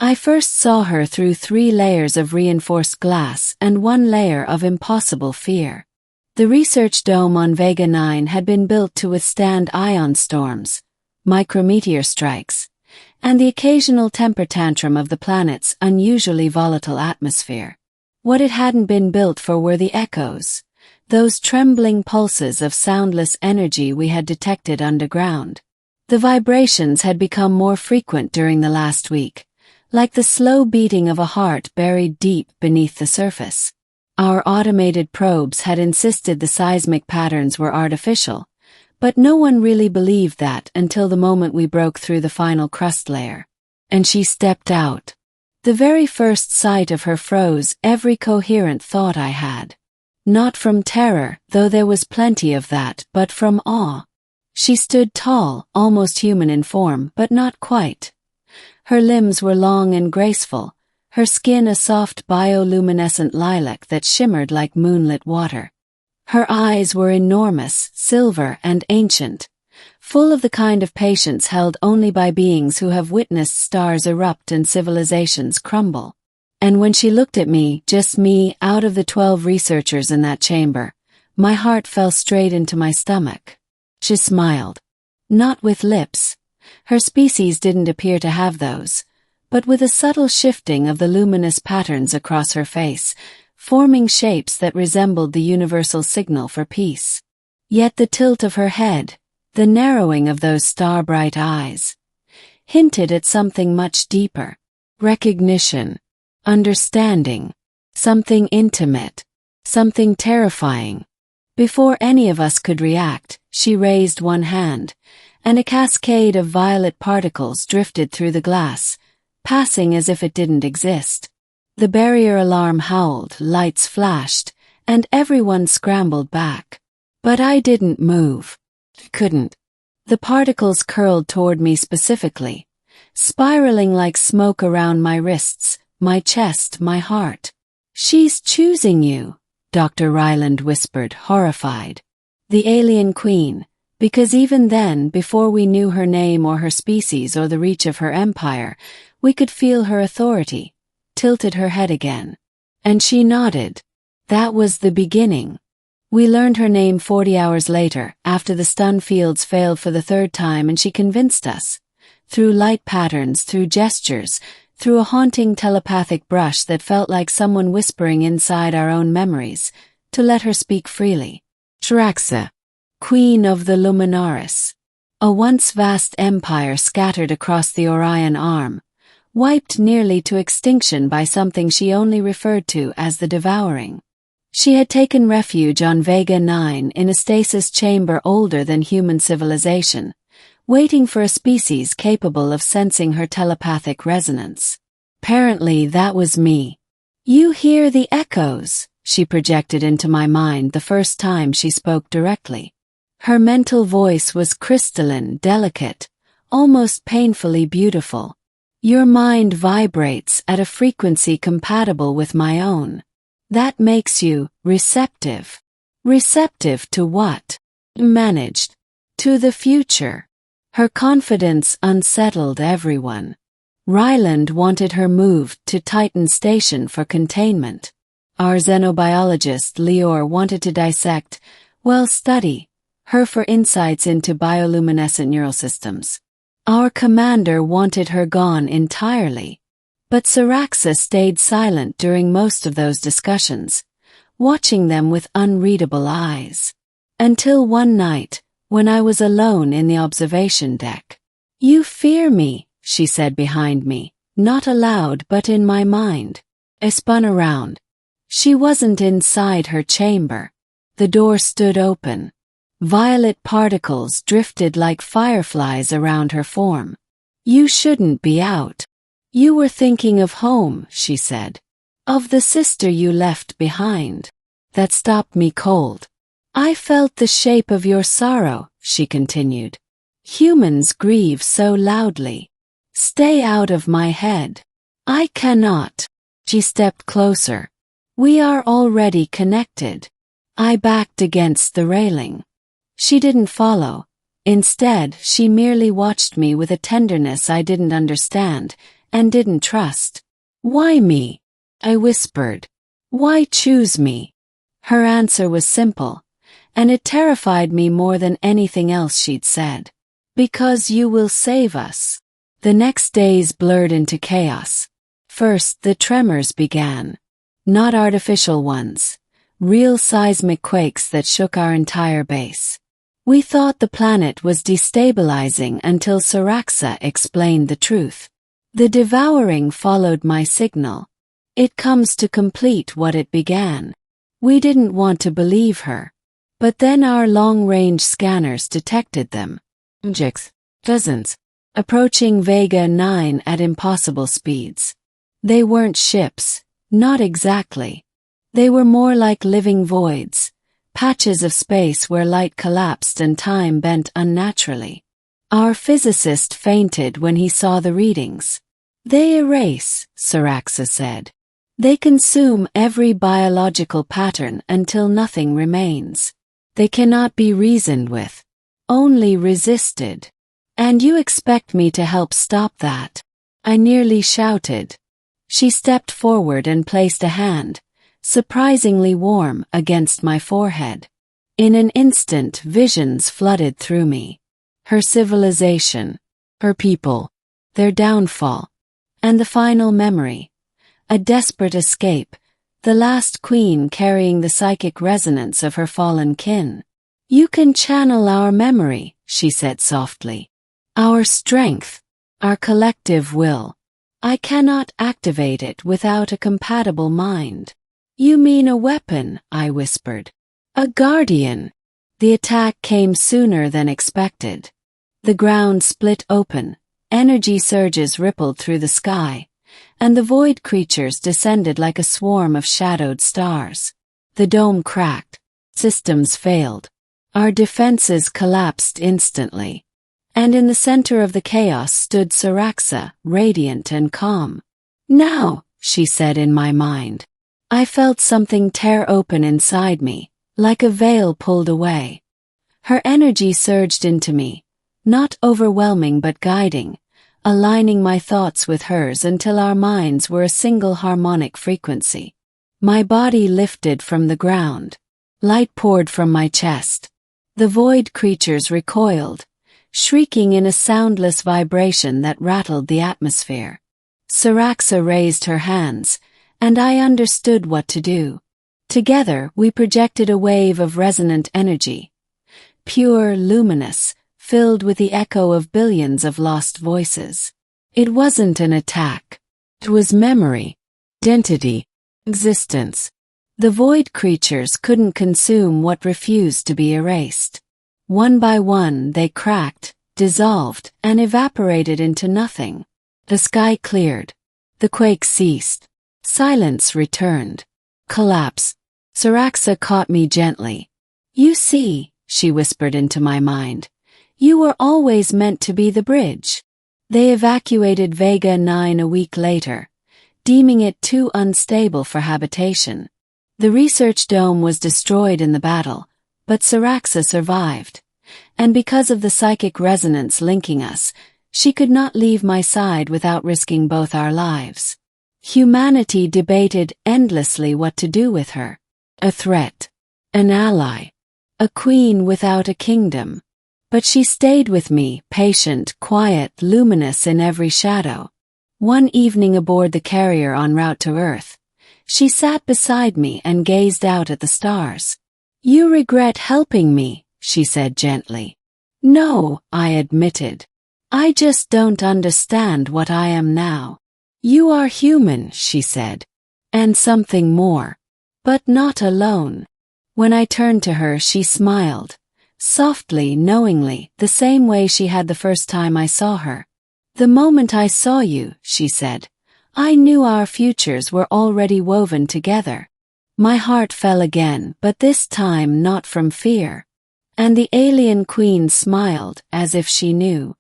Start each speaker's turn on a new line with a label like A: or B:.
A: I first saw her through 3 layers of reinforced glass and 1 layer of impossible fear. The research dome on Vega 9 had been built to withstand ion storms, micrometeor strikes, and the occasional temper tantrum of the planet's unusually volatile atmosphere. What it hadn't been built for were the echoes, those trembling pulses of soundless energy we had detected underground. The vibrations had become more frequent during the last week, like the slow beating of a heart buried deep beneath the surface. Our automated probes had insisted the seismic patterns were artificial, but no one really believed that until the moment we broke through the final crust layer. And she stepped out. The very first sight of her froze every coherent thought I had. Not from terror, though there was plenty of that, but from awe. She stood tall, almost human in form, but not quite. Her limbs were long and graceful, her skin a soft bioluminescent lilac that shimmered like moonlit water. Her eyes were enormous, silver and ancient, full of the kind of patience held only by beings who have witnessed stars erupt and civilizations crumble. And when she looked at me, just me, out of the 12 researchers in that chamber, my heart fell straight into my stomach. She smiled. Not with lips. Her species didn't appear to have those, but with a subtle shifting of the luminous patterns across her face, forming shapes that resembled the universal signal for peace. Yet the tilt of her head, the narrowing of those star-bright eyes, hinted at something much deeper. Recognition, understanding, something intimate, something terrifying. Before any of us could react, she raised one hand, and a cascade of violet particles drifted through the glass, passing as if it didn't exist. The barrier alarm howled, lights flashed, and everyone scrambled back. But I didn't move. Couldn't. The particles curled toward me specifically, spiraling like smoke around my wrists, my chest, my heart. "She's choosing you," Dr. Ryland whispered, horrified. The alien queen, because even then, before we knew her name or her species or the reach of her empire, we could feel her authority, tilted her head again. And she nodded. That was the beginning. We learned her name 40 hours later, after the stun fields failed for the 3rd time, and she convinced us. Through light patterns, through gestures, through a haunting telepathic brush that felt like someone whispering inside our own memories, to let her speak freely. Shraxa, Queen of the Luminaris. A once vast empire scattered across the Orion Arm, wiped nearly to extinction by something she only referred to as the Devouring. She had taken refuge on Vega 9 in a stasis chamber older than human civilization, waiting for a species capable of sensing her telepathic resonance. Apparently that was me. "You hear the echoes," she projected into my mind the first time she spoke directly. Her mental voice was crystalline, delicate, almost painfully beautiful. "Your mind vibrates at a frequency compatible with my own. That makes you receptive." Receptive to what? Managed. To the future. Her confidence unsettled everyone. Ryland wanted her moved to Titan Station for containment. Our xenobiologist Lior wanted to dissect, study, her for insights into bioluminescent neural systems. Our commander wanted her gone entirely. But Shraxa stayed silent during most of those discussions, watching them with unreadable eyes. Until one night, when I was alone in the observation deck. "You fear me," she said behind me, not aloud but in my mind. I spun around. She wasn't inside her chamber. The door stood open. Violet particles drifted like fireflies around her form. "You shouldn't be out. You were thinking of home," she said. "Of the sister you left behind." That stopped me cold. "I felt the shape of your sorrow," she continued. "Humans grieve so loudly. Stay out of my head." "I cannot." She stepped closer. "We are already connected." I backed against the railing. She didn't follow. Instead, she merely watched me with a tenderness I didn't understand, and didn't trust. "Why me?" I whispered. "Why choose me?" Her answer was simple, and it terrified me more than anything else she'd said. "Because you will save us." The next days blurred into chaos. First, the tremors began. Not artificial ones. Real seismic quakes that shook our entire base. We thought the planet was destabilizing until Saraxa explained the truth. The devouring followed my signal. It comes to complete what it began. We didn't want to believe her. But then our long-range scanners detected them. Dozens. Approaching Vega 9 at impossible speeds. They weren't ships, not exactly. They were more like living voids, patches of space where light collapsed and time bent unnaturally. Our physicist fainted when he saw the readings. "They erase," Saraxa said. "They consume every biological pattern until nothing remains. They cannot be reasoned with, only resisted. And you expect me to help stop that?" I nearly shouted. She stepped forward and placed a hand, surprisingly warm, against my forehead. In an instant, visions flooded through me. Her civilization, her people, their downfall, and the final memory. A desperate escape, the last queen carrying the psychic resonance of her fallen kin. "You can channel our memory," she said softly. "Our strength, our collective will. I cannot activate it without a compatible mind." "You mean a weapon," I whispered. "A guardian." The attack came sooner than expected. The ground split open, energy surges rippled through the sky, and the void creatures descended like a swarm of shadowed stars. The dome cracked. Systems failed. Our defenses collapsed instantly. And in the center of the chaos stood Saraxa, radiant and calm. "Now," she said in my mind. I felt something tear open inside me, like a veil pulled away. Her energy surged into me, not overwhelming but guiding, aligning my thoughts with hers until our minds were a single harmonic frequency. My body lifted from the ground. Light poured from my chest. The void creatures recoiled, shrieking in a soundless vibration that rattled the atmosphere. Saraxa raised her hands, and I understood what to do. Together we projected a wave of resonant energy, pure, luminous, filled with the echo of billions of lost voices. It wasn't an attack. It was memory, identity, existence. The void creatures couldn't consume what refused to be erased. One by one they cracked, dissolved, and evaporated into nothing. The sky cleared. The quake ceased. Silence returned. Collapse. Saraxa caught me gently. "You see," she whispered into my mind, "you were always meant to be the bridge." They evacuated Vega 9 a week later, deeming it too unstable for habitation. The research dome was destroyed in the battle, but Saraxa survived. And because of the psychic resonance linking us, she could not leave my side without risking both our lives. Humanity debated endlessly what to do with her. A threat. An ally. A queen without a kingdom. But she stayed with me, patient, quiet, luminous in every shadow. One evening aboard the carrier en route to Earth, she sat beside me and gazed out at the stars. "You regret helping me," she said gently. "No," I admitted. "I just don't understand what I am now." "You are human," she said. "And something more. But not alone." When I turned to her, she smiled. Softly, knowingly, the same way she had the first time I saw her. "The moment I saw you," she said, "I knew our futures were already woven together." My heart fell again, but this time not from fear. And the alien queen smiled, as if she knew.